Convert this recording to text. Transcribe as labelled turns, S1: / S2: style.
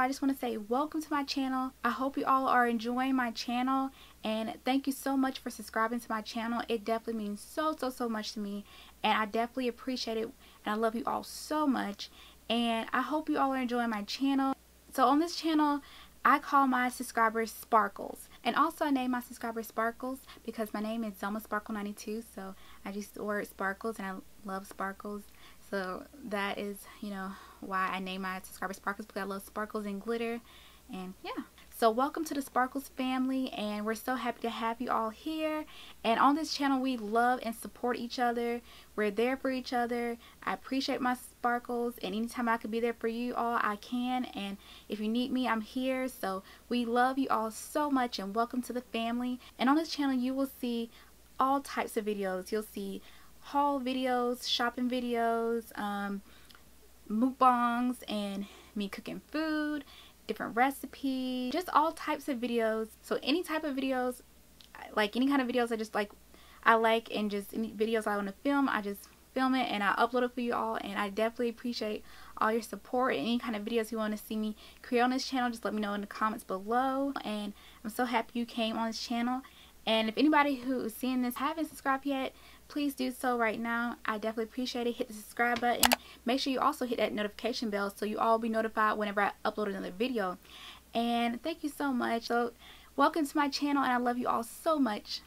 S1: I just want to say welcome to my channel. I hope you all are enjoying my channel, and thank you so much for subscribing to my channel. It definitely means so much to me, and I definitely appreciate it, and I love you all so much, and I hope you all are enjoying my channel. So on this channel, I call my subscribers Sparkles, and also I name my subscribers Sparkles because my name is Zelma Sparkle 92, so I just the word Sparkles, and I love sparkles. So that is, why I name my subscribers Sparkles, because I love sparkles and glitter. And yeah, so welcome to the Sparkles family, and we're so happy to have you all here. And on this channel, we love and support each other. We're there for each other. I appreciate my Sparkles, and anytime I can be there for you all, I can. And if you need me, I'm here. So we love you all so much, and welcome to the family. And on this channel, you will see all types of videos. You'll see haul videos, shopping videos, mukbangs, and me cooking food, different recipes, just all types of videos. So any type of videos, like any kind of videos I like, and just any videos I want to film, I just film it and I upload it for you all. And I definitely appreciate all your support. And any kind of videos you want to see me create on this channel, just let me know in the comments below. And I'm so happy you came on this channel. And if anybody who is seeing this haven't subscribed yet, please do so right now. I definitely appreciate it. Hit the subscribe button. Make sure you also hit that notification bell so you all be notified whenever I upload another video. And thank you so much. So welcome to my channel, and I love you all so much.